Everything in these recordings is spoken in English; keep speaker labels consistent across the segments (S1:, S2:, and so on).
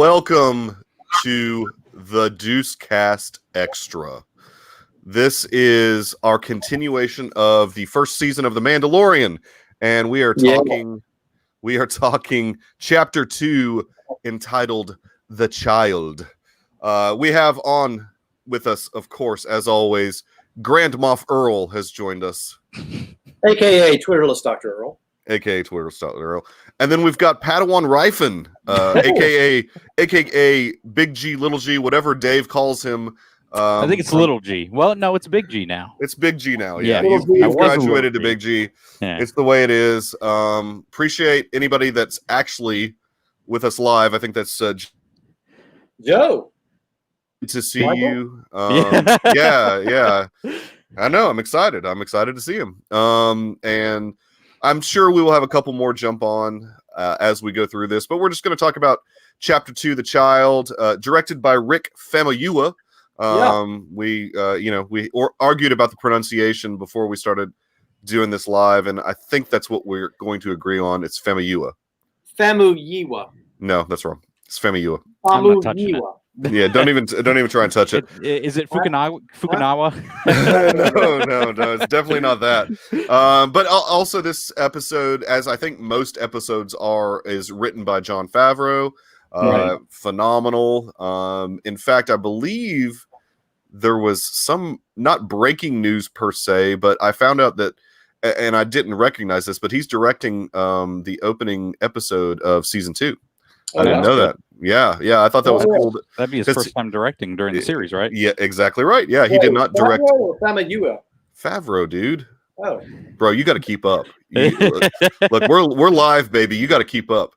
S1: Welcome to the Deucecast Extra. This is our continuation of the first season of The Mandalorian, and we are talking chapter 2 entitled The Child. We have on with us, of course, as always, Grand Moff Earl has joined us.
S2: AKA Twitterless Dr. Earl.
S1: AKA Twitterless Dr. Earl. And then we've got Padawan Ryfin, AKA Big G, Little G, whatever Dave calls him.
S3: I think it's Little G. Well, no, it's Big G now.
S1: It's Big G now. Yeah,
S2: Little G.
S1: you've graduated to Big G.
S3: Yeah.
S1: It's the way it is. Appreciate anybody that's actually with us live. I think that's
S2: Joe.
S1: to see
S2: Michael?
S1: you. Yeah. I know. I'm excited. I'm excited to see him. And I'm sure we will have a couple more jump on as we go through this, but we're just going to talk about Chapter 2, The Child, directed by Rick Famuyiwa. We argued about the pronunciation before we started doing this live, and I think that's what we're going to agree on. It's Famuyiwa.
S2: Famuyiwa.
S1: No, that's wrong. It's Famuyiwa.
S3: I'm not touching it.
S1: Yeah, don't even try and touch it.
S3: Is it Fukunawa?
S1: No, it's definitely not that. But also this episode, as I think most episodes are, is written by Jon Favreau.
S3: Right.
S1: Phenomenal. In fact, I believe there was some, not breaking news per se, but I found out that, and I didn't recognize this, but he's directing the opening episode of season 2. I didn't know that. Yeah. I thought that was cool.
S3: That'd be his first time directing during the series, right?
S1: Yeah, exactly right. Yeah, he did not direct.
S2: Famuyiwa.
S1: Favreau, dude.
S2: Oh.
S1: Bro, you got to keep up. Look, we're live, baby. You got to keep up.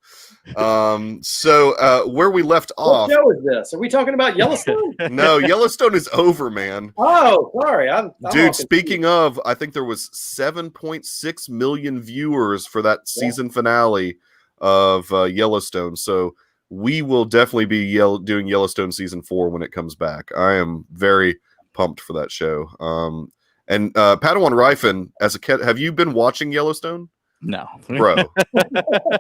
S1: So where we left off.
S2: What show is this? Are we talking about Yellowstone?
S1: No, Yellowstone is over, man.
S2: Oh, sorry.
S1: Dude, speaking of, I think there was 7.6 million viewers for that season finale of Yellowstone. So we will definitely be doing Yellowstone season 4 when it comes back. I am very pumped for that show. And Padawan Ryfin, as a kid, have you been watching Yellowstone?
S3: No,
S1: Bro.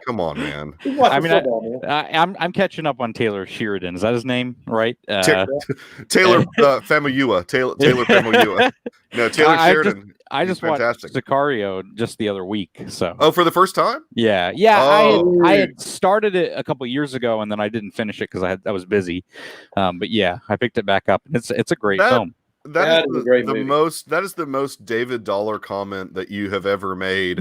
S1: Come on, man.
S3: I mean, I'm catching up on Taylor Sheridan. Is that his name, right?
S1: Taylor Famuyiwa. Taylor Famuyiwa. No, Taylor Sheridan.
S3: I just watched Sicario just the other week. So.
S1: Oh, for the first time?
S3: Yeah.
S1: Oh.
S3: I had started it a couple years ago, and then I didn't finish it because I was busy. But yeah, I picked it back up. It's a great film.
S1: That is the most David Dollar comment that you have ever made.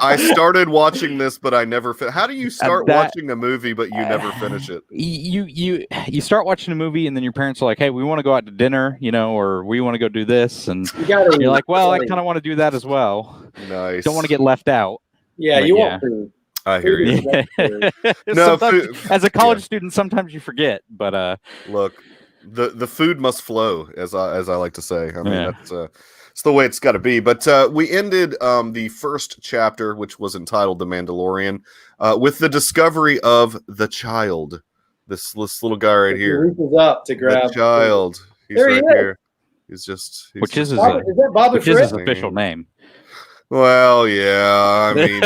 S1: I started watching this, but I never. How do you start watching a movie but you never finish it?
S3: You start watching a movie and then your parents are like, "Hey, we want to go out to dinner," or "We want to go do this," and you're like, "Well, I kind of want to do that as well."
S1: Nice.
S3: Don't want to get left out.
S2: Yeah, you want food.
S1: I hear you.
S3: No, as a college student, sometimes you forget. But
S1: look. The food must flow, as I like to say. I mean, that's it's the way it's got to be. But we ended the first chapter, which was entitled "The Mandalorian," with the discovery of the child. This little guy right here.
S2: He reaches up to grab
S1: the child. He's
S2: there
S1: right here. He's
S3: which is his official name.
S1: Well, yeah, I mean,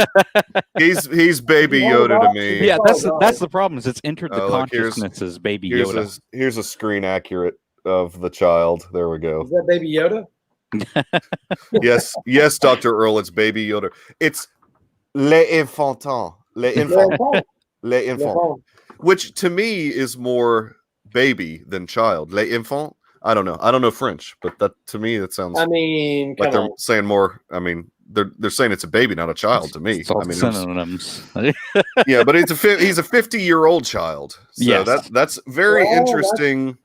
S1: he's Baby Yoda to me.
S3: Yeah, that's the problem. Is it's entered the consciousness as Baby Yoda.
S1: Here's a screen accurate of the child. There we go.
S2: Is that Baby Yoda?
S1: Yes, Dr. Earl. It's Baby Yoda. It's l'enfant, which to me is more baby than child. L'enfant. I don't know French, but that to me that sounds.
S2: I mean,
S1: like they're saying more. I mean. They're saying it's a baby, not a child to me.
S3: It's all
S1: I mean,
S3: synonyms.
S1: Yeah, but he's a 50-year-old child. So yes. That's very interesting.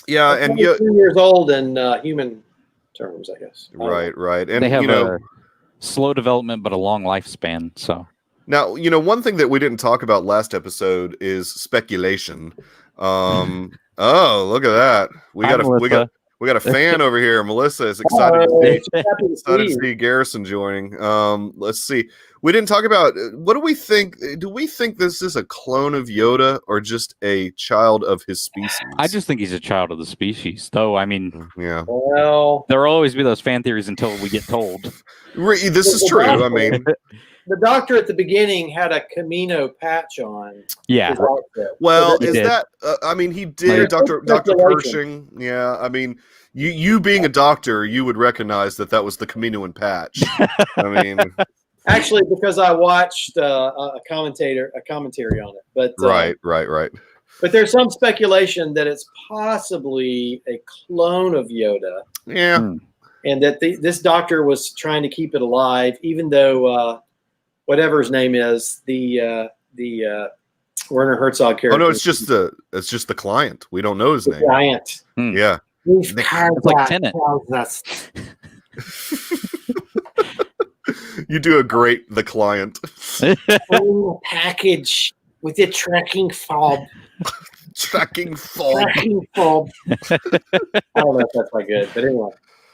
S1: Yeah, and
S2: 2 years old in human terms, I guess.
S1: Right. And
S3: they have a slow development but a long lifespan. So
S1: now, one thing that we didn't talk about last episode is speculation. Oh, look at that. We got a fan over here. Melissa is excited to see Garrison joining. Let's see. We didn't talk about what do we think? Do we think this is a clone of Yoda or just a child of his species?
S3: I just think he's a child of the species, though. I mean,
S1: yeah.
S2: Well,
S3: there will always be those fan theories until we get told.
S1: This is true. I mean,
S2: the doctor at the beginning had a Camino patch on.
S3: Yeah.
S1: Well,
S3: is
S1: that? I mean, he did, Doctor Pershing. Yeah, I mean, you being a doctor, you would recognize that was the Caminoan patch. I mean,
S2: actually, because I watched a commentary on it, but
S1: right.
S2: But there's some speculation that it's possibly a clone of Yoda.
S1: Yeah.
S2: And that this doctor was trying to keep it alive, even though whatever his name is, the Werner Herzog character.
S1: Oh no, it's just the client. We don't know his name.
S2: Client.
S1: Yeah.
S3: It's like Tenet.
S1: You do a great the client.
S2: Package with a tracking fob.
S1: Tracking fob.
S2: I don't know if that's quite good, but anyway.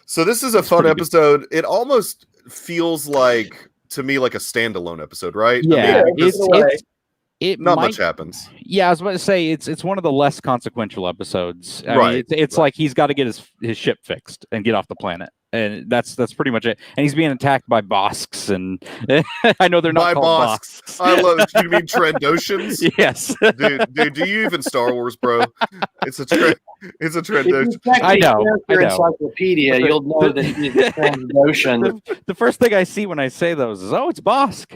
S1: So this is a fun episode. It almost feels like, to me, like a standalone episode, right?
S3: Yeah,
S1: I mean,
S3: it
S1: not
S3: might,
S1: much happens.
S3: Yeah, I was about to say it's one of the less consequential episodes. I
S1: right.
S3: mean, it's like he's got to get his ship fixed and get off the planet, and that's pretty much it. And he's being attacked by Bosks, and I know they're not called Bosks.
S1: I love it. You mean Trandoshans?
S3: Yes,
S1: dude. Do you even Star Wars, bro? It's a Trandoshan.
S3: I know.
S2: Encyclopedia, you'll know that he's a Trandoshan.
S3: The first thing I see when I say those is, it's Bosk.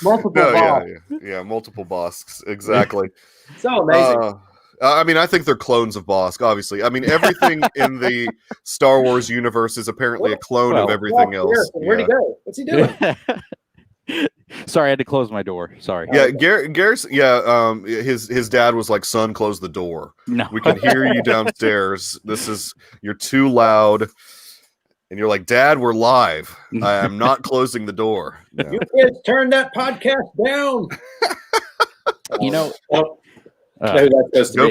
S2: Multiple Bosks.
S1: Yeah, multiple Bosks. Exactly.
S2: So amazing.
S1: I mean, I think they're clones of Bosk, obviously. I mean, everything in the Star Wars universe is apparently a clone of everything else.
S2: Garrison, where'd he go? What's he doing?
S3: Sorry, I had to close my door. Sorry.
S1: Yeah, Garrison. Yeah, his dad was like, "Son, close the door.
S3: No,
S1: we can hear you downstairs. You're too loud." And you're like, "Dad, we're live. I am not closing the door." No.
S2: You kids, turn that podcast down.
S3: You know.
S1: Go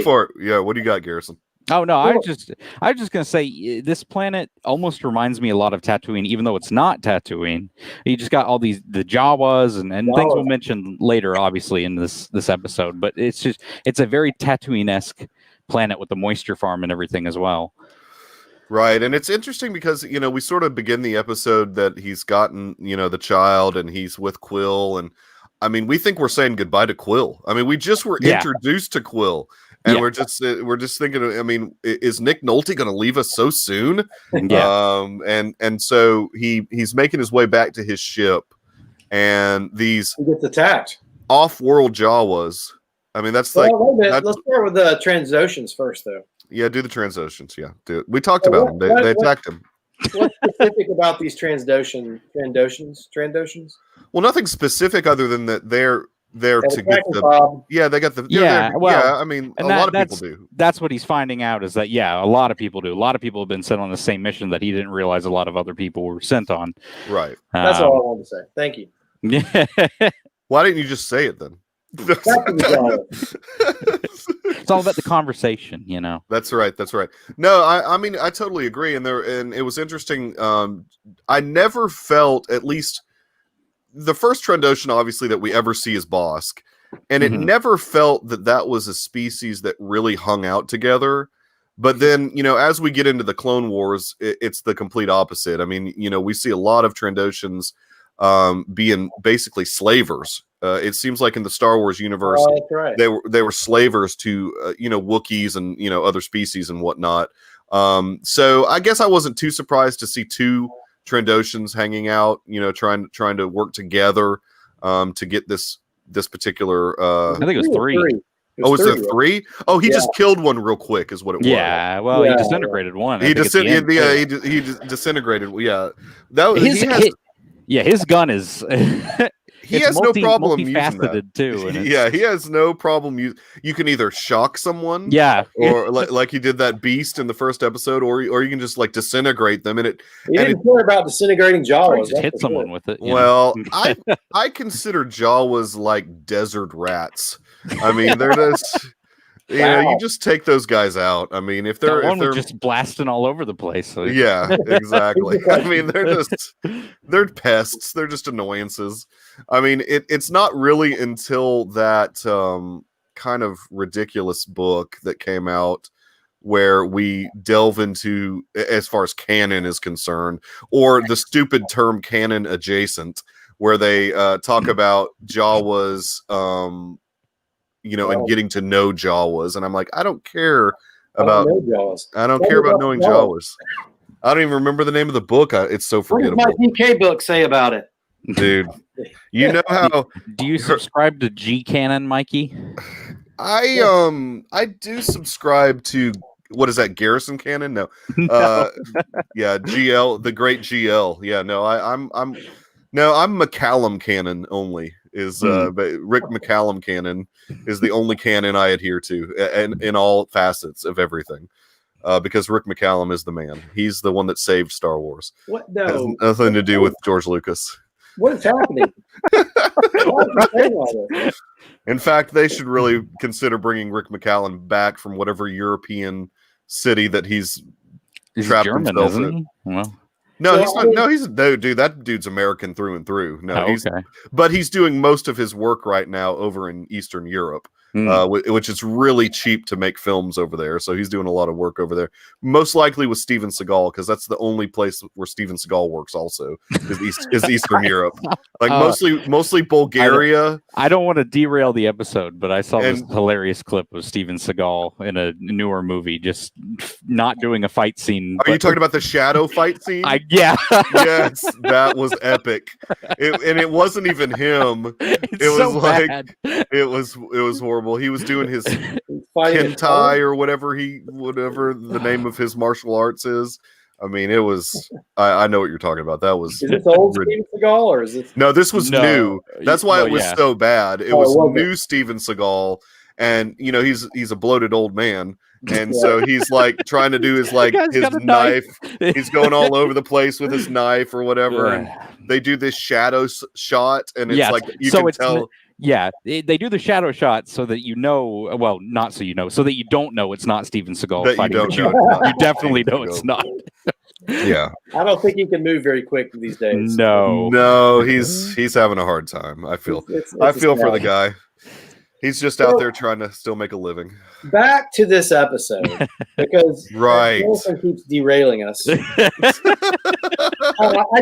S1: for it. Yeah, what do you got, Garrison?
S3: Oh no, I was just gonna say this planet almost reminds me a lot of Tatooine, even though it's not Tatooine. You just got all the Jawas and things we'll mention later, obviously, in this episode. But it's a very Tatooine-esque planet with the moisture farm and everything as well.
S1: Right, and it's interesting because we sort of begin the episode that he's gotten the child and he's with Quill, and I mean we think we're saying goodbye to Quill. I mean we just were introduced to Quill. And we're just thinking. I mean, is Nick Nolte going to leave us so soon?
S3: Yeah.
S1: And so he's making his way back to his ship, and he
S2: gets attacked.
S1: Off-world Jawas. I mean, that's
S2: wait a minute. Let's start with the Transoceans first, though.
S1: Yeah, do the Transoceans. Yeah, do it. We talked about them. They attacked him.
S2: What's specific about these Trandoshans?
S1: Well, nothing specific other than that they're there to get the
S2: Bob.
S1: Yeah, they got the I mean a lot of people do.
S3: That's what he's finding out, is that a lot of people do. A lot of people have been sent on the same mission that he didn't realize a lot of other people were sent on.
S1: Right.
S2: That's all I wanted to say. Thank you.
S3: Yeah.
S1: Why didn't you just say it then?
S3: It's all about the conversation,
S1: That's right. No, I mean I totally agree, and it was interesting. I never felt, at least the first Trandoshan, obviously, that we ever see is Bosk, and it never felt that was a species that really hung out together. But then, as we get into the Clone Wars, it's the complete opposite. I mean, we see a lot of Trandoshans being basically slavers. It seems like in the Star Wars universe, they were slavers to Wookiees and other species and whatnot. So I guess I wasn't too surprised to see two Trandoshans hanging out, trying to work together to get this particular.
S3: I think it was three.
S1: Was there three? Oh, he just killed one real quick, is what it was.
S3: Yeah, well, he disintegrated one.
S1: He disintegrated. Yeah, that was
S3: his gun is.
S1: He has no problem using
S3: that
S1: too. Yeah, he has no problem. You can either shock someone, or like he did that beast in the first episode, or you can just like disintegrate them. He
S2: didn't care about disintegrating Jawas.
S3: Just hit someone with it.
S1: Well, I consider Jawas like desert rats. I mean, they're just. You just take those guys out. I mean, if they're
S3: just blasting all over the place. So.
S1: Yeah, exactly. I mean, they're pests. They're just annoyances. I mean, it's not really until that kind of ridiculous book that came out where we delve into, as far as canon is concerned, or the stupid term canon adjacent, where they talk about Jawas, and getting to know Jawas. And I'm like, I don't care about
S2: Jawas.
S1: I don't care about knowing Jawas. I don't even remember the name of the book. It's so forgettable.
S4: What does my DK book say about it?
S1: Dude, you know how...
S3: Do you subscribe to G Canon, Mikey?
S1: I do subscribe to... What is that, Garrison Canon? No. Yeah, GL, the great GL. Yeah, no, I'm McCallum Canon only. But Rick McCallum Canon is the only canon I adhere to, and in all facets of everything. Because Rick McCallum is the man. He's the one that saved Star Wars.
S2: What? No.
S1: Has nothing to do with George Lucas.
S2: What is happening?
S1: In fact, they should really consider bringing Rick McCallum back from whatever European city that he's trapped
S3: German,
S1: himself
S3: isn't
S1: in.
S3: he? Well,
S1: No, he's not. No, dude. That dude's American through and through. No,
S3: okay.
S1: But he's doing most of his work right now over in Eastern Europe. Which is really cheap to make films over there. So he's doing a lot of work over there. Most likely with Steven Seagal, because that's the only place where Steven Seagal works also, is Eastern Europe. Like mostly Bulgaria.
S3: I don't want to derail the episode, but I saw this hilarious clip of Steven Seagal in a newer movie just not doing a fight scene.
S1: Are you talking about the shadow fight scene?
S3: Yeah.
S1: Yes, that was epic. And it wasn't even him. It was
S3: so
S1: like
S3: bad.
S1: it was horrible. He was doing his hentai or whatever the name of his martial arts is. I mean, it was. I know what you're talking about. That was.
S2: Is this old Steven Seagal or is this?
S1: No, this was new. That's why it was so bad. It was new Steven Seagal, and he's a bloated old man, and so he's like trying to do his knife. He's going all over the place with his knife or whatever, and they do this shadow shot, and it's like you can tell.
S3: Yeah, they do the shadow shot so that not so so that you don't know it's not Steven Seagal fighting. You definitely know it's not.
S1: Yeah,
S2: I don't think he can move very quick these days.
S1: No, he's having a hard time. I feel for the guy. He's just out there trying to still make a living.
S2: Back to this episode, because Wilson keeps derailing us. I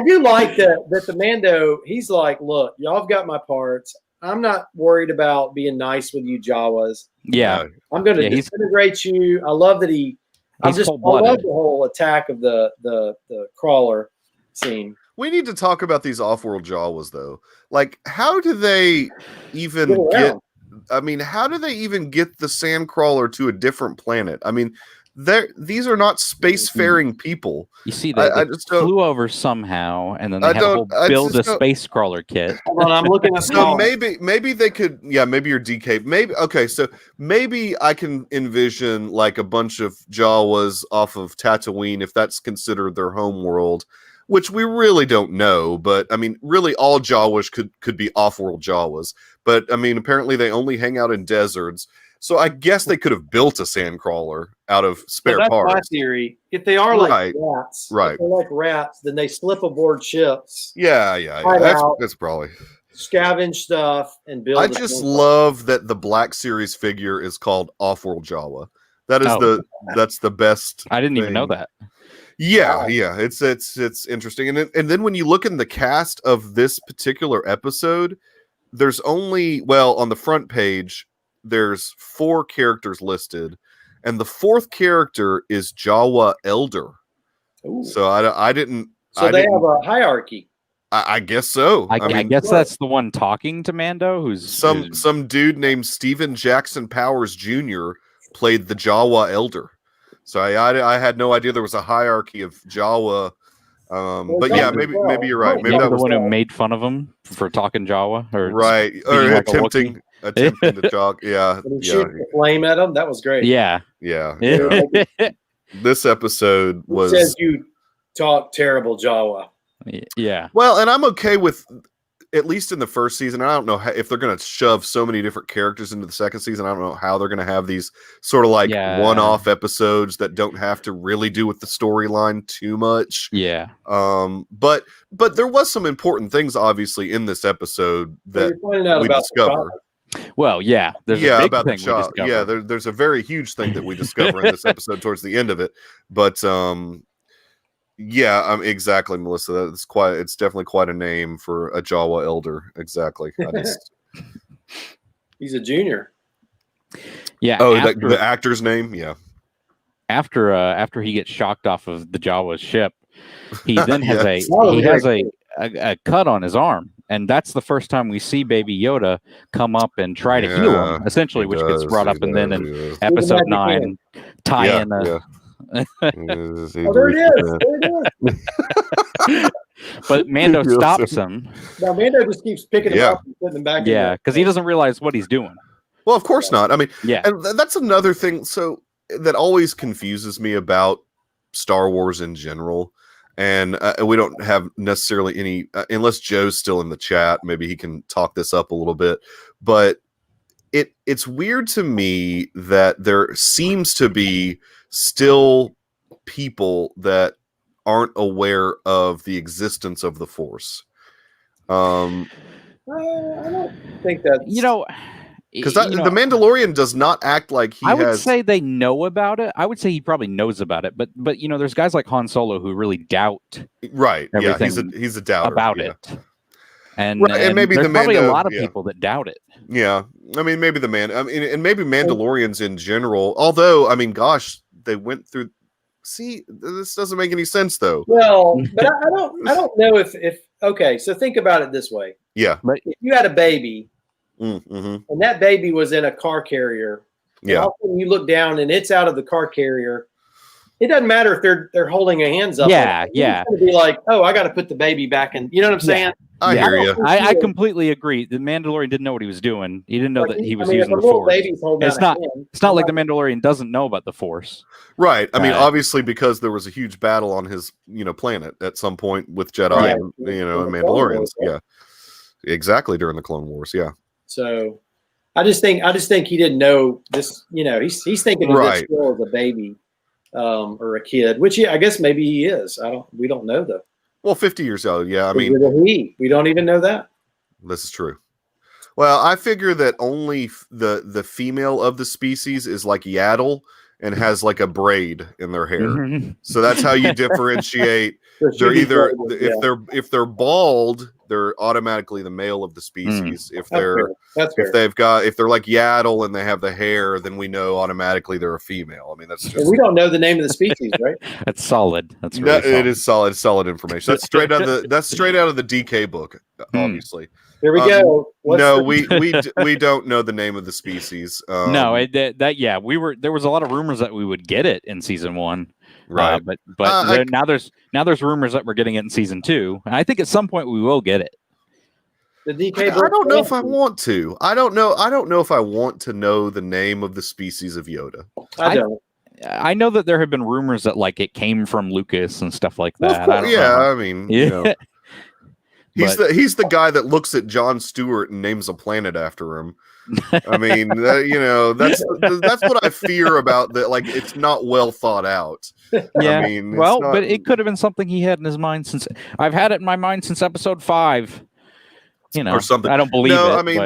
S2: do like that the Mando, he's like, look, y'all have got my parts. I'm not worried about being nice with you Jawas.
S3: Yeah.
S2: I'm going to disintegrate you. I love that I love the whole attack of the crawler scene.
S1: We need to talk about these off-world Jawas, though. Like, how do they even get... I mean, how do they even get the sandcrawler to a different planet? I mean, these are not spacefaring people.
S3: You see, they flew over somehow, and then they had to build a space crawler kit.
S4: Hold on, I'm looking at
S1: so maybe they could, maybe your DK, so maybe I can envision like a bunch of Jawas off of Tatooine, if that's considered their home world, which we really don't know, but I mean, really all Jawas could be off-world Jawas, but I mean, apparently they only hang out in deserts. So I guess they could have built a sandcrawler out of spare parts.
S4: That's my theory. If they are like
S2: rats,
S1: right?
S2: If they're like rats, then they slip aboard ships.
S1: Yeah. That's probably
S2: scavenge stuff and build.
S1: I just love that the Black Series figure is called Off-World Jawa. That is that's the best.
S3: I didn't even know that.
S1: Yeah, it's interesting, and then when you look in the cast of this particular episode, there's only on the front page. There's 4 characters listed, and the 4th character is Jawa Elder.
S2: Ooh.
S1: So I didn't.
S2: So they have a hierarchy.
S1: I guess so.
S3: I guess that's the one talking to Mando, who's
S1: some dude named Stephen Jackson Powers Jr. played the Jawa Elder. So I had no idea there was a hierarchy of Jawa. But yeah, maybe you're right. Maybe that was
S3: the one who made fun of him for talking Jawa, or
S1: attempting to talk. Yeah,
S2: when he shoot the flame at him, that was great.
S1: Yeah. This episode was.
S2: It says you talk terrible Jawa.
S3: Yeah.
S1: Well, and I'm okay with, at least in the first season. I don't know if they're going to shove so many different characters into the second season. I don't know how they're going to have these sort of like one-off episodes that don't have to really do with the storyline too much.
S3: Yeah.
S1: But there was some important things, obviously, in this episode that we discover.
S3: Well, yeah, there's a
S1: yeah,
S3: big
S1: about the
S3: thing we
S1: child.
S3: discovered.
S1: Yeah, there's a very huge thing that we discover in this episode towards the end of it. But yeah, exactly, Melissa. That's quite. It's definitely quite a name for a Jawa elder. Exactly.
S2: He's a junior.
S3: Yeah.
S1: Oh,
S3: after,
S1: the actor's name. Yeah.
S3: after he gets shocked off of the Jawa's ship, he then has
S1: Yes.
S3: a cut on his arm, and that's the first time we see Baby Yoda come up and try to heal him, essentially, which gets brought up, and then in episode 9, tie in a.
S2: Oh, there it is. There it is.
S3: But Mando stops him.
S2: Now Mando just keeps picking him up and putting him back.
S3: Yeah, because he doesn't realize what he's doing.
S1: Well, of course not. I mean,
S3: yeah,
S1: and that's another thing. So that always confuses me about Star Wars in general. And we don't have necessarily any, unless Joe's still in the chat, maybe he can talk this up a little bit. But it's weird to me that there seems to be still people that aren't aware of the existence of the Force.
S2: I don't think that
S1: because the Mandalorian does not act like he.
S3: I would say they know about it. I would say he probably knows about it, but there's guys like Han Solo who really doubt.
S1: Right. Yeah. He's a doubter
S3: about it. And,
S1: right, and maybe
S3: there's probably a lot of
S1: yeah.
S3: people that doubt it.
S1: Yeah, I mean, maybe and maybe Mandalorians in general. Although, I mean, gosh, they went through. See, this doesn't make any sense, though.
S2: Well, but I don't know if okay. So think about it this way.
S1: Yeah,
S3: but
S2: if you had a baby,
S1: mm-hmm.
S2: and that baby was in a car carrier,
S1: yeah,
S2: all of a sudden you look down and it's out of the car carrier. It doesn't matter if they're holding their hands up.
S3: Yeah,
S2: It's going to be like, oh, I got to put the baby back in. You know what I'm saying?
S1: I hear you.
S3: I completely agree. The Mandalorian didn't know what he was doing. He didn't know that he was using the Force. It's not like the Mandalorian doesn't know about the Force.
S1: Right. I mean, obviously, because there was a huge battle on his, planet at some point with Jedi and Mandalorians. Yeah. Exactly, during the Clone Wars. Yeah.
S2: So, I just think he didn't know this. He's thinking of this still as a baby, or a kid, which I guess maybe he is. We don't know though.
S1: Well, 50 years old. Yeah. I mean,
S2: we don't even know that.
S1: This is true. Well, I figure that only the female of the species is like Yaddle and has like a braid in their hair. Mm-hmm. So that's how you differentiate. They're either if they're bald, they're automatically the male of the species. If they're if they're like Yaddle and they have the hair, then we know automatically they're a female. I mean, that's just
S2: we don't know the name of the species, right?
S3: That's solid. That's really solid.
S1: It is solid information. That's straight out of the DK book, obviously.
S2: Here we go.
S1: We don't know the name of the species.
S3: No, there was a lot of rumors that we would get it in season 1.
S1: Right,
S3: but now there's rumors that we're getting it in season 2, and I think at some point we will get it.
S2: The DK.
S1: I don't know if I want to. I don't know if I want to know the name of the species of Yoda.
S2: I don't.
S3: I know that there have been rumors that like it came from Lucas and stuff like that.
S1: Well, I mean, he's the guy that looks at Jon Stewart and names a planet after him. I mean, that's what I fear about that. Like, it's not well thought out.
S3: Yeah.
S1: I mean,
S3: but it could have been something he had in his mind since I've had it in my mind since episode 5.
S1: Or something.
S3: I don't believe it.
S1: I mean,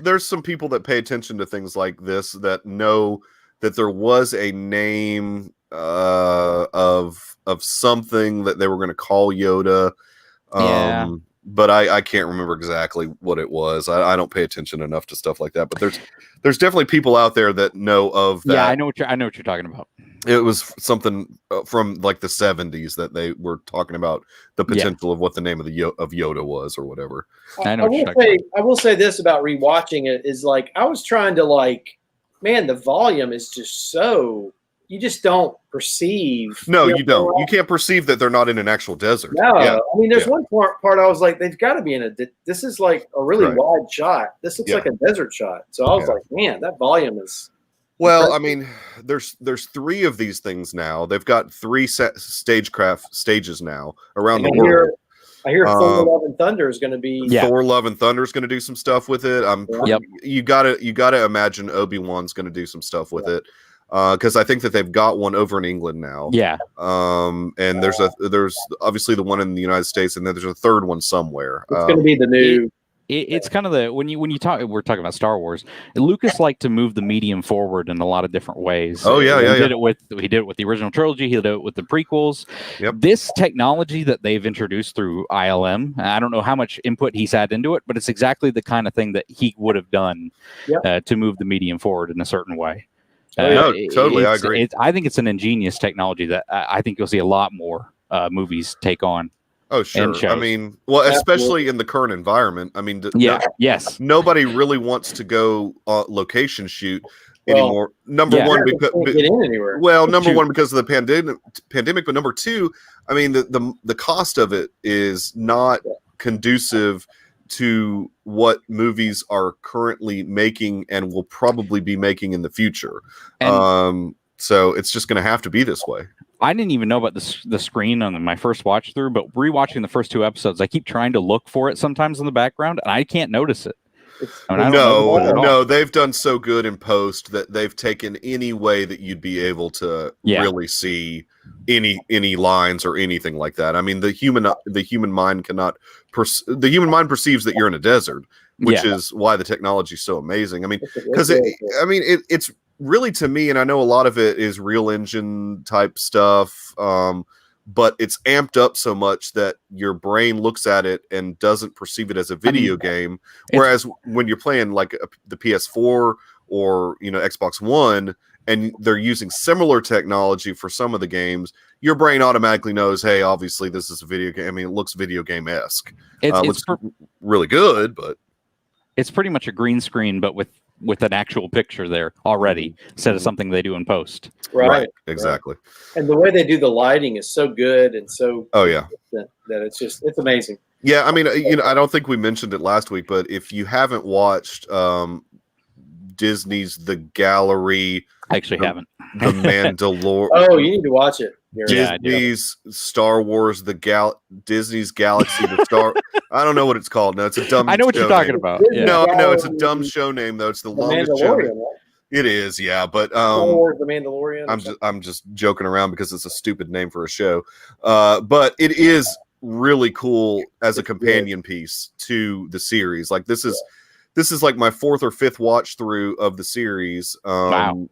S1: there's some people that pay attention to things like this that know that there was a name of something that they were going to call Yoda. But I can't remember exactly what it was. I don't pay attention enough to stuff like that. But there's definitely people out there that know of that.
S3: Yeah, I know what you're talking about.
S1: It was something from like the 70s that they were talking about the potential of what the name of Yoda was or whatever.
S2: I will say this about rewatching it is like I was trying to man, the volume is just so. You just don't perceive.
S1: No, you don't. You can't perceive that they're not in an actual desert.
S2: No, I mean, there's one part I was like, they've got to be in this is like a really wide shot. This looks like a desert shot. So I was like, man, that volume is.
S1: Well, I mean, there's 3 of these things now. They've got 3 stagecraft stages now around the world.
S2: I hear Thor: Love and Thunder is going to be.
S1: Yeah. Thor: Love and Thunder is going to do some stuff with it. You gotta imagine Obi-Wan's going to do some stuff with it. Because I think that they've got one over in England now.
S3: Yeah.
S1: And there's obviously the one in the United States, and then there's a third one somewhere.
S2: It's going to be the new.
S3: it's kind of the when you talk, we're talking about Star Wars. Lucas liked to move the medium forward in a lot of different ways.
S1: Oh yeah,
S3: he did it with the original trilogy. He did it with the prequels.
S1: Yep.
S3: This technology that they've introduced through ILM, I don't know how much input he's had into it, but it's exactly the kind of thing that he would have done to move the medium forward in a certain way.
S1: No, totally, I agree.
S3: I think it's an ingenious technology that I think you'll see a lot more movies take on.
S1: Oh, sure. I mean, well, especially in the current environment. I mean,
S3: yes.
S1: Nobody really wants to go location shoot anymore. Number one, because
S2: get in anywhere.
S1: Well, number one, because of the pandemic, but number two, I mean, the cost of it is not conducive to what movies are currently making and will probably be making in the future. So it's just going to have to be this way.
S3: I didn't even know about the screen on my first watch through, but rewatching the first 2 episodes, I keep trying to look for it sometimes in the background, and I can't notice it.
S1: No, they've done so good in post that they've taken any way that you'd be able to really see any lines or anything like that. I mean, the human mind cannot the human mind perceives that you're in a desert, which is why the technology is so amazing. I mean, because it's really, to me, and I know a lot of it is Real Engine type stuff, but it's amped up so much that your brain looks at it and doesn't perceive it as a video game. Whereas when you're playing like the PS4 or Xbox One, and they're using similar technology for some of the games, your brain automatically knows, hey, obviously this is a video game. I mean, it looks video game-esque. It looks really good, but
S3: it's pretty much a green screen, but with an actual picture there already, instead of something they do in post.
S1: Right, exactly.
S2: Right. And the way they do the lighting is so good and so that it's amazing.
S1: Yeah, I mean, I don't think we mentioned it last week, but if you haven't watched Disney's The Gallery,
S3: I actually haven't.
S1: The Mandalorian.
S2: Oh, you need to watch it.
S1: Disney's Star Wars, Disney's Galaxy, the Star. I don't know what it's called. No, it's a dumb.
S3: I know what you're talking about. Yeah.
S1: No, it's a dumb show name though. It's the longest show. Right? It is, yeah, but
S2: Star Wars, the Mandalorian.
S1: I'm just joking around because it's a stupid name for a show. But it is really cool as a companion piece to the series. Like this is like my 4th or 5th watch through of the series.
S3: Wow.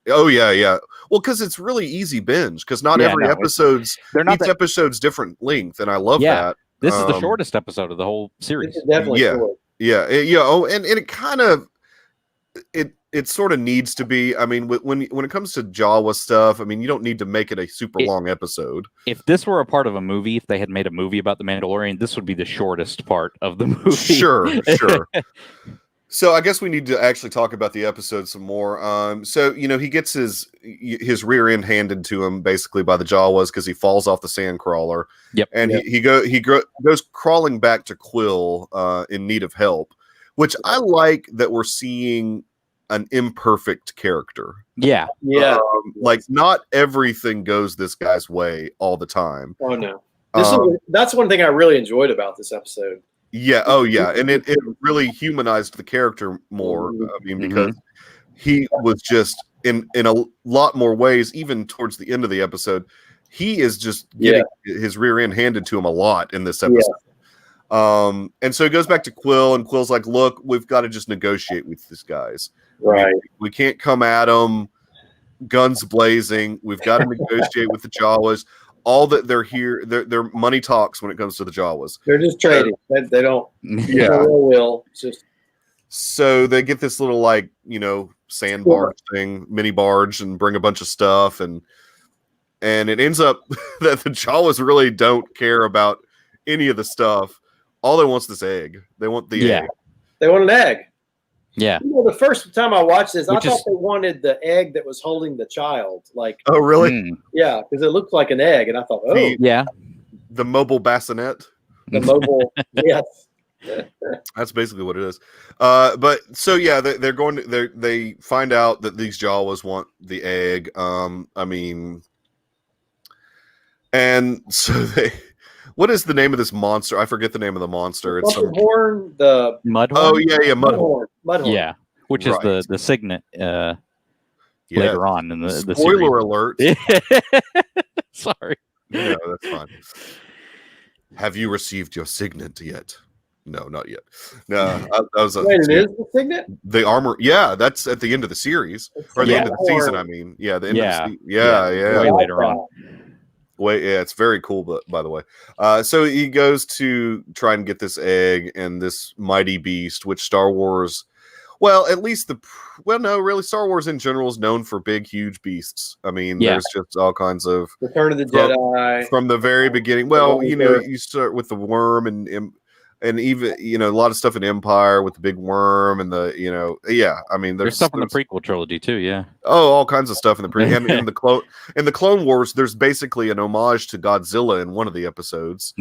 S1: Oh yeah. Well, because it's really easy binge. Because not every episode's episode's different length, and I love that.
S3: This is the shortest episode of the whole series.
S2: Definitely short.
S1: Yeah. Oh, and it kind of it sort of needs to be. I mean, when it comes to Jawa stuff, I mean, you don't need to make it a super long episode.
S3: If this were a part of a movie, if they had made a movie about the Mandalorian, this would be the shortest part of the movie.
S1: Sure. So I guess we need to actually talk about the episode some more. So he gets his rear end handed to him basically by the Jawas because he falls off the sand crawler.
S3: Yep.
S1: And he goes crawling back to Quill in need of help, which I like that we're seeing an imperfect character.
S3: Yeah.
S1: Like not everything goes this guy's way all the time.
S2: Oh no. That's one thing I really enjoyed about this episode.
S1: Yeah. Oh, yeah. And it really humanized the character more. I mean, because he was just in a lot more ways, even towards the end of the episode, he is just getting his rear end handed to him a lot in this episode. Yeah. And so he goes back to Quill, and Quill's like, look, we've got to just negotiate with these guys.
S2: Right.
S1: We can't come at them guns blazing. We've got to negotiate with the Jawas. All that they're here, they're money talks when it comes to the Jawas.
S2: They're just trading. They don't.
S1: Yeah.
S2: Will. It's just.
S1: So they get this little sand barge thing, mini barge, and bring a bunch of stuff, and it ends up that the Jawas really don't care about any of the stuff. All they want is this egg. They want the egg.
S2: They want an egg.
S3: Yeah.
S2: The first time I watched this, I thought they wanted the egg that was holding the child. Like,
S1: oh, really?
S2: Yeah, because it looked like an egg, and I thought,
S1: the mobile bassinet.
S2: The mobile, yes.
S1: That's basically what it is. But so they're going to they find out that these Jawas want the egg. I mean, and so they. What is the name of this monster? I forget the name of the monster. It's
S2: Horn, the
S3: Mudhorn.
S1: Oh yeah, Mudhorn.
S3: Yeah, which is the signet later on in the
S1: spoiler alert.
S3: Sorry.
S1: No, that's fine. Have you received your signet yet? No, not yet. No, that was
S2: Wait, it is the signet?
S1: the armor. Yeah, that's at the end of the series or the
S3: Yeah.
S1: end of the season. I mean, yeah, the end of the season.
S3: Way later on.
S1: Wait, yeah, it's very cool. But by the way, so he goes to try and get this egg and this mighty beast, which Star Wars. Well, at least no, really, Star Wars in general is known for big, huge beasts. I mean, there's just all kinds of
S2: Return of the Jedi
S1: from the very beginning. Well, you start with the worm and even a lot of stuff in Empire with the big worm and I mean,
S3: there's stuff in the prequel trilogy too. Yeah.
S1: Oh, all kinds of stuff in the and in the Clone Wars. There's basically an homage to Godzilla in one of the episodes,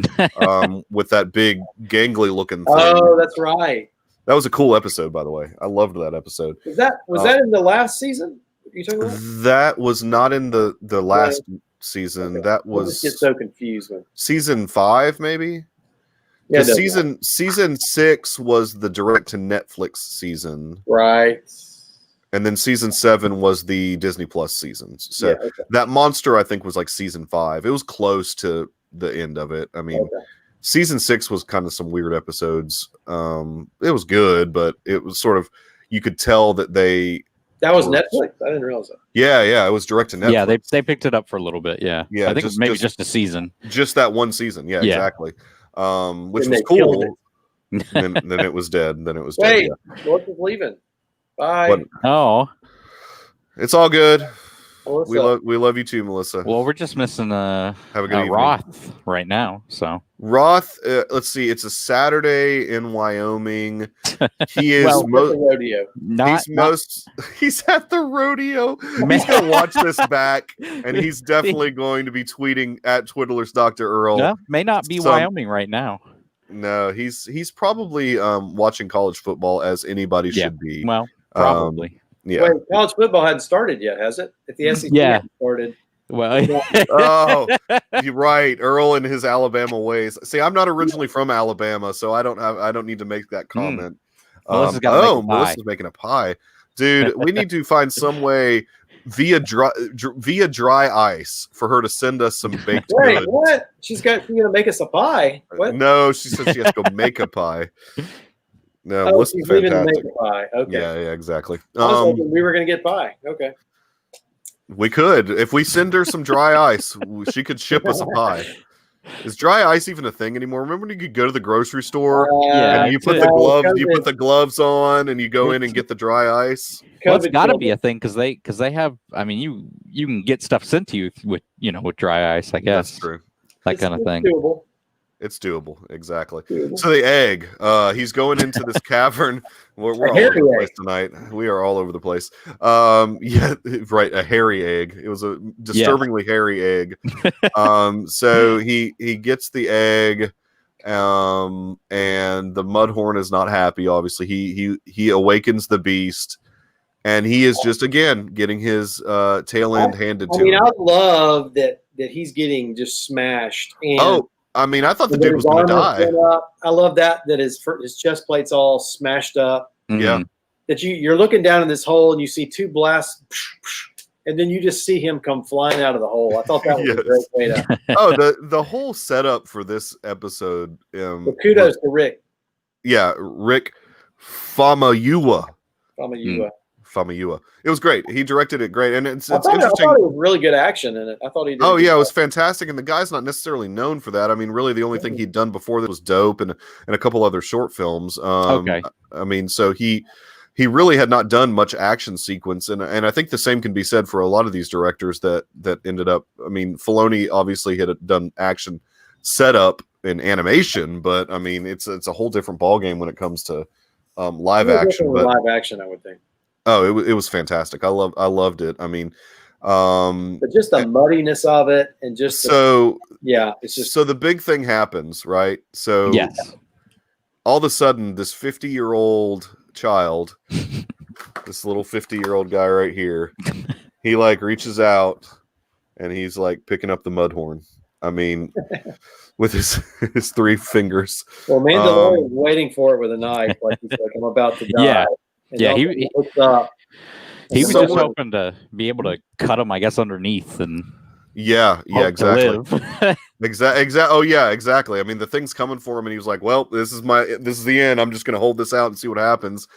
S1: with that big gangly looking thing.
S2: Oh, that's right.
S1: That was a cool episode, by the way. I loved that episode.
S2: Was that in the last season? You talking about?
S1: That was not in the last season.
S2: Okay.
S1: That was.
S2: I just get so confused with
S1: season 5, maybe.
S2: Yeah,
S1: season 6 was the direct to Netflix season,
S2: right?
S1: And then season 7 was the Disney Plus seasons. So that monster, I think, was like season 5. It was close to the end of it. I mean. Season 6 was kind of some weird episodes. It was good, but it was sort of, you could tell that
S2: that was Netflix. I didn't realize that.
S1: Yeah, it was direct to Netflix.
S3: Yeah, they picked it up for a little bit. Yeah, I think maybe just a season.
S1: Just that one season. Yeah. Exactly. Which was cool. then it was dead. Then it was dead.
S2: Wait, North is leaving. Bye.
S3: Oh,
S1: it's all good.
S2: Melissa.
S1: We love you too, Melissa.
S3: Well, we're just missing
S1: have a good
S3: Roth right now. So
S1: Roth, let's see, it's a Saturday in Wyoming. He is
S2: rodeo.
S1: He's at the rodeo. He's gonna watch this back, and he's definitely going to be tweeting at Twiddler's Dr. Earl.
S3: No, may not be Wyoming right now.
S1: No, he's probably watching college football as anybody should be.
S3: Well, probably.
S1: Yeah.
S2: Wait, college football hadn't started yet, has it? If the SEC hadn't started.
S3: Well,
S1: oh, you're right. Earl and his Alabama ways. See, I'm not originally from Alabama, so I don't need to make that comment.
S3: Melissa's
S1: making a pie, dude. We need to find some way via dry ice for her to send us some baked
S2: Wait,
S1: goods.
S2: what? She's gonna make us a pie. What?
S1: No, she said she has to go make a pie. No,
S2: she's leaving to make a pie. Okay.
S1: Yeah, exactly.
S2: I was hoping we were gonna get pie. Okay.
S1: We could, if we send her some dry ice, she could ship us a pie. Is dry ice even a thing anymore? Remember when you could go to the grocery store and you put the gloves on and you go in and get the dry ice?
S3: Well, it's got to be a thing because they have. I mean, you can get stuff sent to you with dry ice. I guess
S1: that's true.
S3: That kind of thing.
S2: Doable.
S1: It's doable, exactly. So the egg, he's going into this cavern. We're all over the place tonight. We are all over the place. Yeah, right. A hairy egg. It was a disturbingly hairy egg. So he gets the egg, and the Mudhorn is not happy. Obviously, he awakens the beast, and he is just again getting his tail end handed to him.
S2: I love that he's getting just smashed. And
S1: I mean, I thought the dude was going to die.
S2: I love that his chest plate's all smashed up.
S1: Yeah.
S2: That you're looking down in this hole and you see two blasts, and then you just see him come flying out of the hole. I thought that was a great way to.
S1: The whole setup for this episode.
S2: Well, kudos to Rick.
S1: Yeah, Rick Famuyiwa.
S2: Famuyiwa.
S1: It was great. He directed it great, and it's
S2: interesting.
S1: I
S2: thought it was really good action in it. I thought he did.
S1: Oh yeah, it was fantastic, and the guy's not necessarily known for that. I mean, really, the only thing he'd done before that was Dope and a couple other short films. I mean, so he really had not done much action sequence, and I think the same can be said for a lot of these directors that ended up. I mean, Filoni obviously had done action setup and animation, but I mean, it's a whole different ballgame when it comes to live action.
S2: Live action, I would think.
S1: Oh, it was fantastic. I loved it. I mean,
S2: but just the muddiness of it, and just it's just
S1: so the big thing happens, right? So all of a sudden, this 50-year-old child, this little 50-year-old guy right here, he like reaches out and he's like picking up the Mudhorn. I mean, with his 3 fingers.
S2: Well, Mandalorian was waiting for it with a knife, like he's like, I'm about to die.
S3: He was just hoping to be able to cut him, I guess, underneath, and
S1: Yeah,
S3: Hope
S1: exactly.
S3: to live.
S1: Exactly. Oh yeah, exactly. I mean, the thing's coming for him, and he was like, "Well, this is the end. I'm just gonna hold this out and see what happens."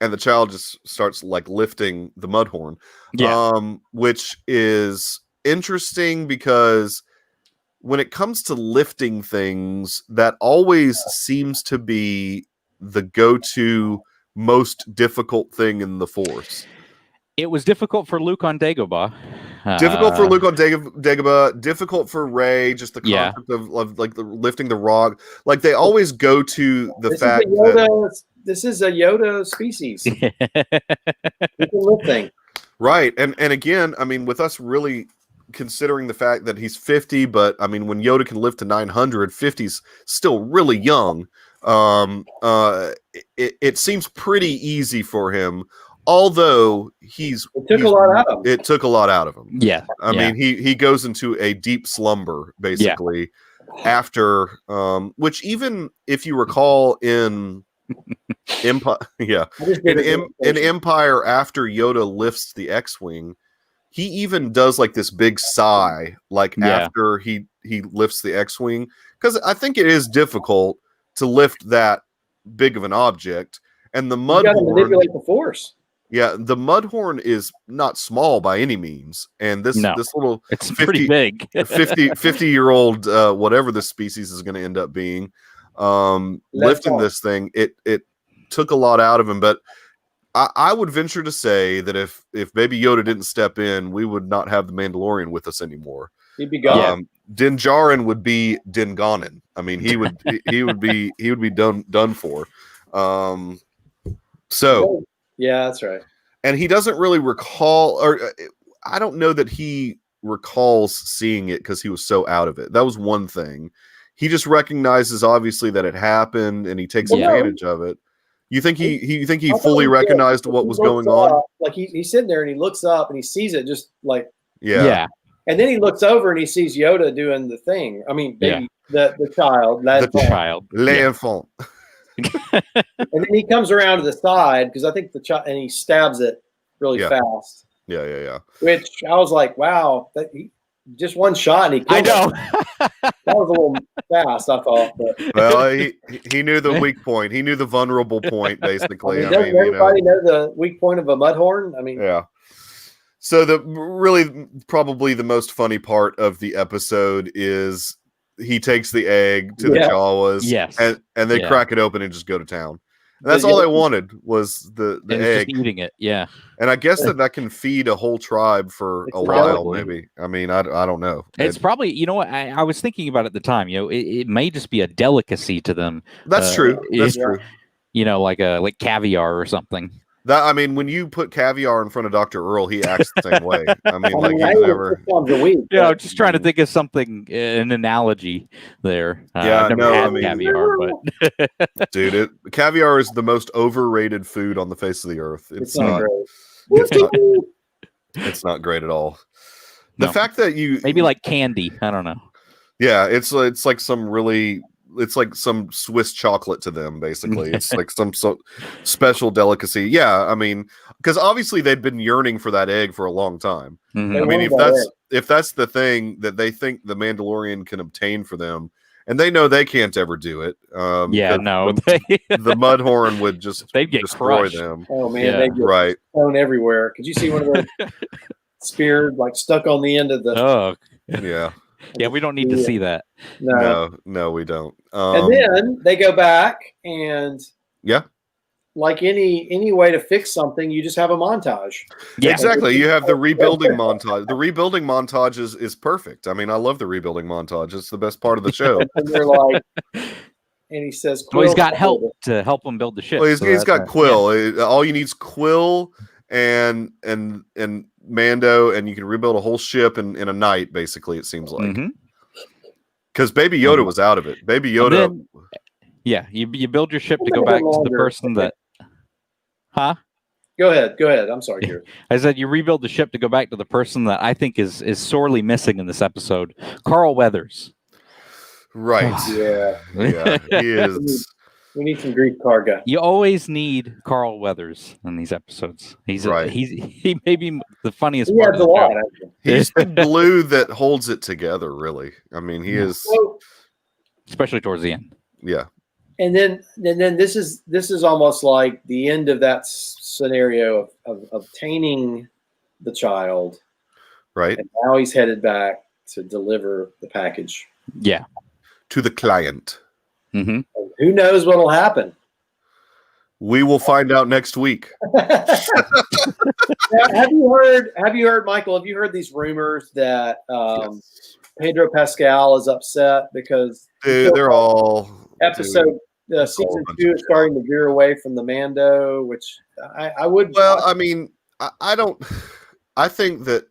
S1: And the child just starts like lifting the Mudhorn, which is interesting because when it comes to lifting things, that always seems to be the go-to most difficult thing in the Force.
S3: It was difficult for Luke on Dagobah.
S1: Difficult for Luke on Dagobah. Difficult for Rey. Just the concept of like lifting the rock. Like they always go to the fact that
S2: this is a Yoda species. It's a lift thing.
S1: Right, and again, I mean, with us really considering the fact that he's 50, but I mean, when Yoda can live to 900, 50's still really young. It seems pretty easy for him. Although it took a lot out of him.
S3: Yeah.
S1: I mean, he goes into a deep slumber basically after which, even if you recall in Empire, in Empire, after Yoda lifts the X-Wing, he even does like this big sigh after he lifts the X-Wing, because I think it is difficult to lift that big of an object, and the Mudhorn
S2: manipulate the Force.
S1: Yeah, the Mudhorn is not small by any means, and this little
S3: it's pretty big
S1: 50-year-old whatever this species is going to end up being, lifting this thing, it took a lot out of him. But I would venture to say that if Baby Yoda didn't step in, we would not have the Mandalorian with us anymore.
S2: He'd be gone.
S1: Din Djarin would be Din Gonin. I mean, he would be done for. So.
S2: Yeah, that's right.
S1: And he doesn't really recall, or I don't know that he recalls seeing it because he was so out of it. That was one thing. He just recognizes, obviously, that it happened, and he takes advantage of it. You think he fully recognized what was going on?
S2: Like he's sitting there and he looks up and he sees it, just like
S1: yeah.
S2: And then he looks over and he sees Yoda doing the thing. I mean, the child,
S1: l'enfant.
S2: And then he comes around to the side, because I think the child, and he stabs it really fast.
S1: Yeah.
S2: Which I was like, wow, just one shot and he killed
S3: it.
S2: That was a little fast, I thought. But.
S1: Well, he knew the weak point. He knew the vulnerable point, basically.
S2: Doesn't everybody know the weak point of a Mudhorn? I mean,
S1: yeah. So probably the most funny part of the episode is he takes the egg to the Jawas, and they crack it open and just go to town. And that's all they wanted was the egg.
S3: Just eating it,
S1: And I guess that can feed a whole tribe for a while, maybe. I mean, I don't know.
S3: It's probably, you know what, I was thinking about it at the time. You know, it may just be a delicacy to them.
S1: That's true. That's true.
S3: You know, like caviar or something.
S1: I mean, when you put caviar in front of Dr. Earl, he acts the same way. I mean, like he's never.
S3: Just trying to think of something, an analogy there.
S1: I've never had
S3: caviar, but
S1: dude, caviar is the most overrated food on the face of the earth. It's not. It's not great at all. The fact that
S3: maybe like candy. I don't know.
S1: Yeah, it's like some really. It's like some Swiss chocolate to them, basically. It's like some special delicacy. Yeah, I mean, because obviously they'd been yearning for that egg for a long time.
S3: Mm-hmm.
S1: I mean, if that's the thing that they think the Mandalorian can obtain for them, and they know they can't ever do it. The Mudhorn would just
S3: they'd get
S1: destroy
S3: crushed.
S1: them.
S2: Oh man, they'd get thrown everywhere. Could you see one of those speared, like stuck on the end of the?
S3: Oh,
S1: yeah.
S3: Yeah, we don't need to see that.
S1: No, we don't.
S2: And then they go back and like any way to fix something, you just have a montage.
S1: Yeah, exactly. You have the rebuilding montage. The rebuilding montage is perfect. I mean, I love the rebuilding montage. It's the best part of the show.
S2: And they're like, and he says,
S3: Quill, he's got help to help him build the ship.
S1: Well, he's got Quill. Yeah. All you need is Quill and Mando, and you can rebuild a whole ship in a night, basically, it seems like. Because Baby Yoda was out of it. Baby Yoda.
S3: You build your ship to go back to the person that. Huh?
S2: Go ahead. I'm sorry, Gary.
S3: I said you rebuild the ship to go back to the person that I think is sorely missing in this episode, Carl Weathers.
S1: Right.
S2: Yeah.
S1: He is.
S2: We need some Greek Karga.
S3: You always need Carl Weathers in these episodes.
S1: Right.
S3: He may be the funniest
S2: He
S3: part
S2: adds
S3: of
S2: a
S3: the
S2: lot.
S3: show.
S2: Actually.
S1: He's the glue that holds it together, really. I mean, he is.
S2: So,
S3: Especially towards the end.
S1: Yeah.
S2: and then this is almost like the end of that scenario of obtaining the child,
S1: Right.
S2: and now he's headed back to deliver the package.
S3: Yeah.
S1: To the client.
S3: Mm-hmm.
S2: Who knows what'll happen?
S1: We will find out next week.
S2: Now, have you heard, Michael? Have you heard these rumors that
S1: Yes.
S2: Pedro Pascal is upset because
S1: Dude, they're all
S2: episode season 2 is starting to veer away from the Mando, which I would.
S1: Well, I mean, I don't. I think that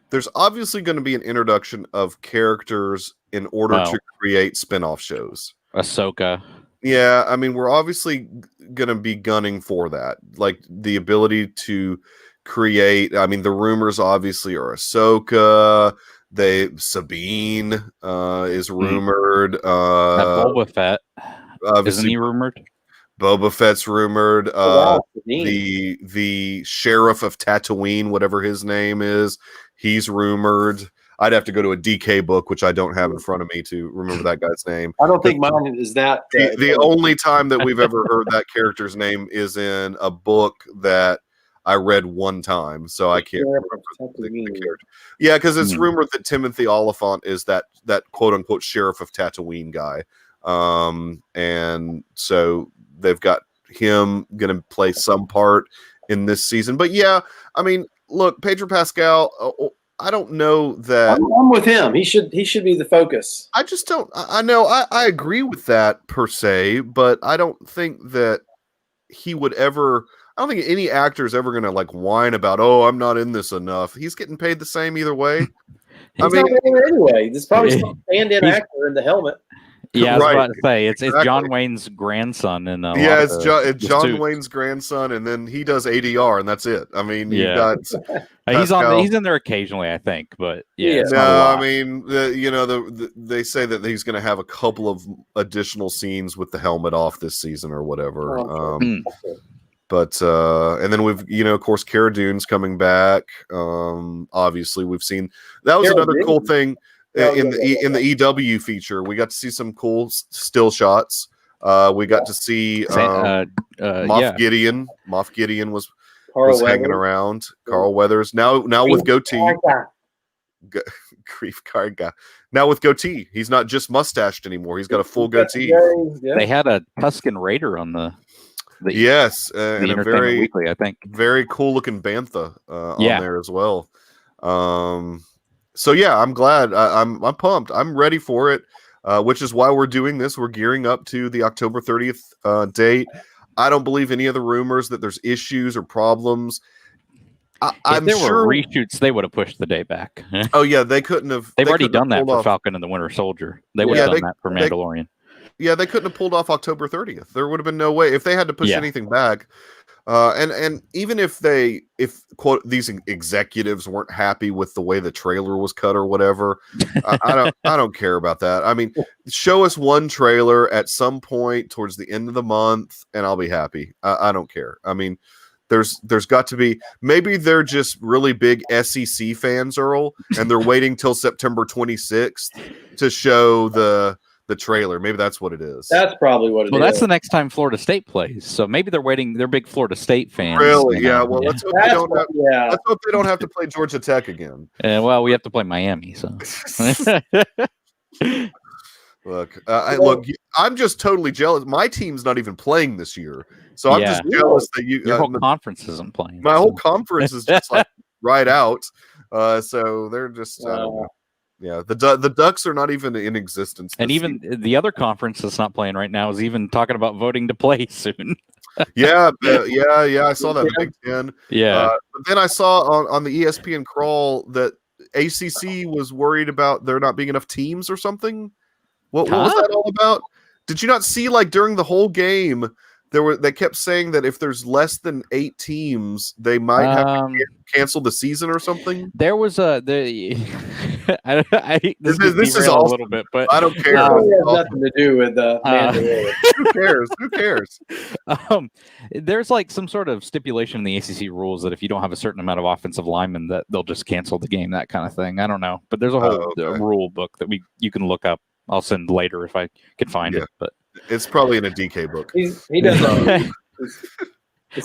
S1: there's obviously going to be an introduction of characters in order to create spin-off shows.
S3: Ahsoka.
S1: Yeah, I mean, we're obviously going to be gunning for that, like the ability to create. I mean, the rumors obviously are Ahsoka. Sabine is rumored.
S3: Boba Fett. Isn't he rumored?
S1: Boba Fett's rumored.
S2: Sabine.
S1: The sheriff of Tatooine, whatever his name is, he's rumored. I'd have to go to a DK book, which I don't have in front of me to remember that guy's name.
S2: I don't think mine is that.
S1: The only time that we've ever heard that character's name is in a book that I read one time, so I can't remember the character. Yeah, because it's rumored that Timothy Oliphant is that quote unquote sheriff of Tatooine guy, and so they've got him going to play some part in this season. But yeah, I mean, look, Pedro Pascal. I don't know that
S2: I'm with him. He should be the focus.
S1: I just don't. I know I agree with that per se, but I don't think that he would ever. I don't think any actor is ever going to like whine about, oh, I'm not in this enough. He's getting paid the same either way.
S2: He's not in there anyway. There's probably some stand-in actor in the helmet.
S3: Yeah, I was about to say it's John Wayne's grandson, and
S1: it's John Wayne's grandson, and then he does ADR, and that's it. I mean, you've got
S3: he's in there occasionally, I think, but yeah.
S1: No, I mean, they say that he's going to have a couple of additional scenes with the helmet off this season or whatever. But and then we've of course Cara Dune's coming back. Obviously, we've seen that was another cool thing. In the EW feature, we got to see some cool still shots. We got to see Moff Gideon. Moff Gideon was hanging around. Carl Weathers now with goatee. Grief Karga. Now with goatee, he's not just mustached anymore. He's got a full goatee.
S3: They had a Tusken Raider on the
S1: yes, and a very
S3: Weekly, I think,
S1: very cool looking bantha on there as well. So yeah, I'm glad. I'm pumped. I'm ready for it, which is why we're doing this. We're gearing up to the October 30th date. I don't believe any of the rumors that there's issues or problems.
S3: If there were reshoots, they would have pushed the day back.
S1: Oh yeah, they couldn't have.
S3: They've already done that for Falcon and the Winter Soldier. They would have done that for Mandalorian.
S1: They couldn't have pulled off October 30th. There would have been no way if they had to push anything back. And even if quote these executives weren't happy with the way the trailer was cut or whatever, I don't care about that. I mean, show us one trailer at some point towards the end of the month, and I'll be happy. I don't care. I mean, there's got to be, maybe they're just really big SEC fans, Earl, and they're waiting till September 26th to show the trailer. Maybe that's what it is.
S2: That's probably what it is.
S3: Well, that's the next time Florida State plays. So maybe they're waiting. They're big Florida State fans.
S1: Really? Yeah. Well, let's hope they don't have to play Georgia Tech again.
S3: Well, we have to play Miami. So
S1: look, I'm just totally jealous. My team's not even playing this year, so I'm just jealous that
S3: your whole conference isn't playing.
S1: My whole conference is just like right out. So they're just. I don't know. Yeah, the Ducks are not even in existence.
S3: And even the other conference that's not playing right now is even talking about voting to play soon.
S1: yeah. I saw that Big Ten.
S3: Yeah.
S1: But then I saw on the ESPN crawl that ACC was worried about there not being enough teams or something. What was that all about? Did you not see like during the whole game they kept saying that if there's less than 8 teams, they might have to cancel the season or something?
S3: There was this
S1: is
S3: a
S1: awesome.
S3: little bit, but
S1: I don't care.
S2: It has nothing to do with Mandalorian.
S1: Who cares? Who cares?
S3: There's like some sort of stipulation in the ACC rules that if you don't have a certain amount of offensive linemen, that they'll just cancel the game, that kind of thing. I don't know, but there's a whole rule book that you can look up. I'll send later if I can find it. But
S1: it's probably in a DK book.
S2: He doesn't.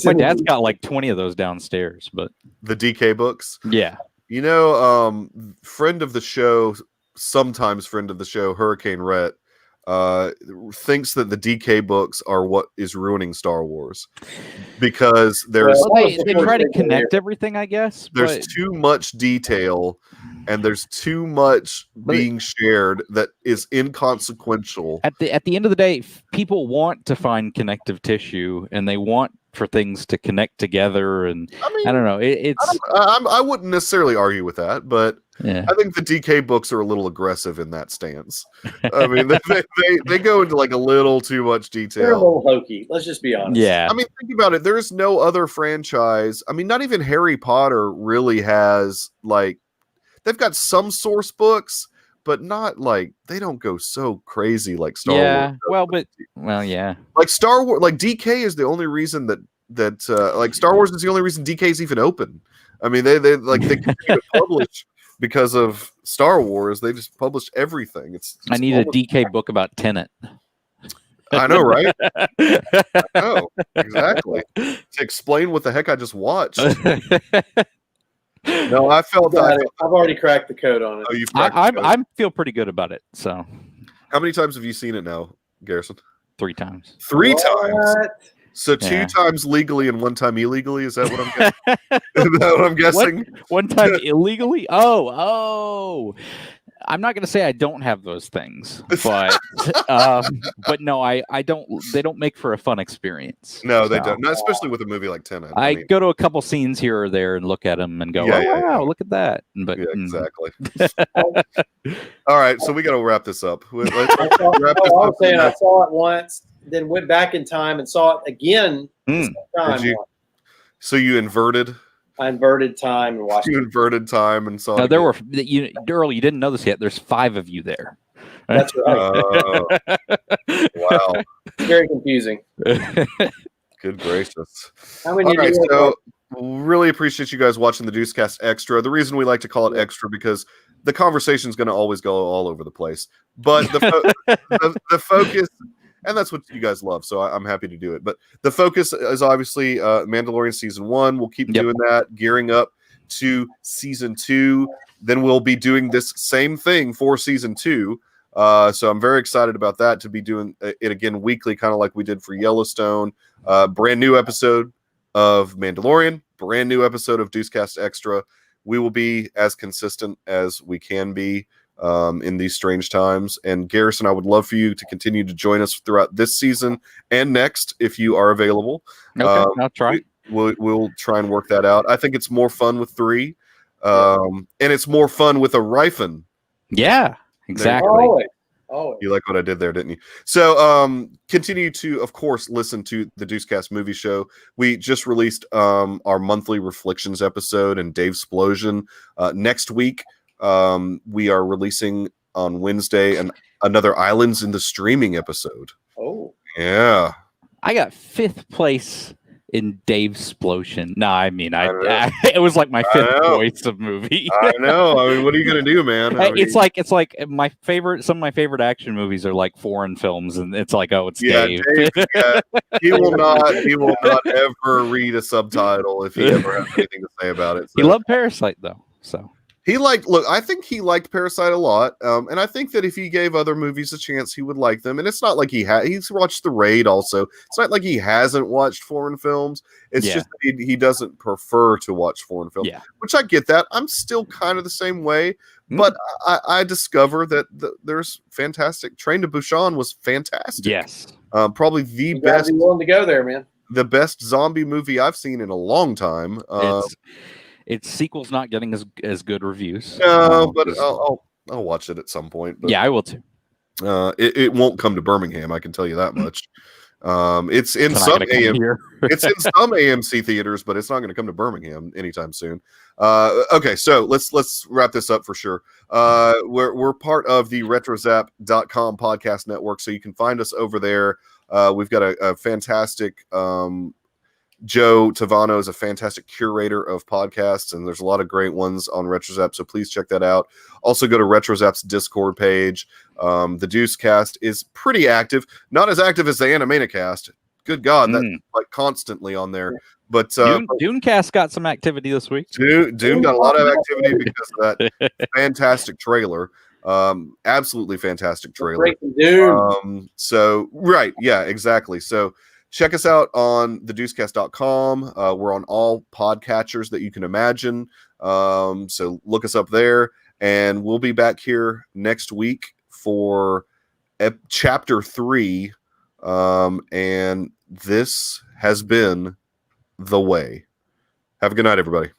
S3: My dad's got like 20 of those downstairs. But
S1: the DK books.
S3: Yeah.
S1: You know, friend of the show, sometimes friend of the show, Hurricane Rhett, thinks that the DK books are what is ruining Star Wars because there's
S3: they try to connect everything, I guess.
S1: There's too much detail and there's too much being shared that is inconsequential.
S3: At the end of the day, people want to find connective tissue and they want for things to connect together, and I don't know.
S1: I wouldn't necessarily argue with that, but
S3: yeah.
S1: I think the DK books are a little aggressive in that stance. I mean, they go into like a little too much detail.
S2: They're a little hokey. Let's just be honest.
S3: Yeah.
S1: I mean, think about it. There is no other franchise. I mean, not even Harry Potter really has like. They've got some source books, but not like they don't go so crazy like Star Wars.
S3: Yeah.
S1: Like Star Wars, like DK is the only reason that like Star Wars is the only reason DK is even open. I mean, they continue to publish because of Star Wars. They just publish everything.
S3: I need a DK book about Tenet.
S1: I know, right? I know, exactly. To explain what the heck I just watched. No, I felt that.
S2: I've already cracked the code on it.
S1: Oh, you've
S3: I feel pretty good about it. So,
S1: how many times have you seen it now, Garrison?
S3: 3 times.
S1: 3 times. So 2 times legally and 1 time illegally. Is that what I'm guessing? Is that what I'm guessing?
S3: One time illegally? Oh. I'm not going to say I don't have those things, but no, I don't. They don't make for a fun experience.
S1: No, they don't. Not especially with a movie like Tenet.
S3: I go to a couple scenes here or there and look at them and go, wow, look at that. But
S1: exactly. All right, so we got to wrap this up.
S2: I saw it once, then went back in time and saw it again.
S1: So you inverted.
S2: I inverted time and watched.
S1: You inverted time and saw.
S3: No, there were Earl. You didn't know this yet. There's 5 of you there.
S2: That's right.
S1: Wow.
S2: Very confusing.
S1: Good gracious.
S2: How many?
S1: All right, so really appreciate you guys watching the Deucecast Extra. The reason we like to call it extra because the conversation is going to always go all over the place, but the focus. And that's what you guys love, so I'm happy to do it. But the focus is obviously Mandalorian Season 1. We'll keep doing that, gearing up to Season 2. Then we'll be doing this same thing for Season 2. So I'm very excited about that, to be doing it again weekly, kind of like we did for Yellowstone. Brand new episode of Mandalorian, brand new episode of Deucecast Extra. We will be as consistent as we can be in these strange times. And Garrison, I would love for you to continue to join us throughout this season and next if you are available.
S3: Okay, I'll try.
S1: We'll try and work that out. I think it's more fun with 3, and it's more fun with a Ryphon.
S3: Yeah, exactly.
S2: Always.
S1: You like what I did there, didn't you? So continue to, of course, listen to the Deucecast Movie Show. We just released our monthly Reflections episode and Dave's Explosion. Next week, we are releasing on Wednesday another Islands in the Streaming episode.
S2: Oh,
S1: yeah!
S3: I got 5th place in Dave's Explosion. No, I mean, it was like my 5th choice of movie.
S1: I know. I mean, what are you gonna do, man?
S3: It's like my favorite. Some of my favorite action movies are like foreign films, and it's like, oh, it's Dave.
S1: He will not ever read a subtitle if he ever has anything to say about it. So.
S3: He loved Parasite though, so.
S1: I think he liked Parasite a lot, and I think that if he gave other movies a chance, he would like them. And it's not like he's watched The Raid also. It's not like he hasn't watched foreign films. It's just that he doesn't prefer to watch foreign films, which I get that. I'm still kind of the same way, but I discover that there's fantastic. Train to Busan was fantastic.
S3: Yes.
S1: Probably the best.
S2: Gotta be willing to go there, man.
S1: The best zombie movie I've seen in a long time.
S3: Its sequel's not getting as good reviews.
S1: No, but I'll watch it at some point. But,
S3: I will too.
S1: It won't come to Birmingham, I can tell you that much. It's in
S3: It's not
S1: some
S3: gonna come here.
S1: it's in some AMC theaters, but it's not going to come to Birmingham anytime soon. Okay, so let's wrap this up for sure. We're part of the retrozap.com podcast network, so you can find us over there. We've got a fantastic Joe Tavano is a fantastic curator of podcasts, and there's a lot of great ones on RetroZap, so please check that out. Also, go to RetroZap's Discord page. The Deucecast is pretty active, not as active as the Animanicast. Good God, that's like constantly on there. But
S3: Deucecast got some activity this week.
S1: Dune got a lot of activity because of that fantastic trailer. Absolutely fantastic trailer. So right, yeah, exactly. So check us out on thedeucecast.com. We're on all podcatchers that you can imagine. So look us up there, and we'll be back here next week for chapter 3. And this has been The Way. Have a good night, everybody.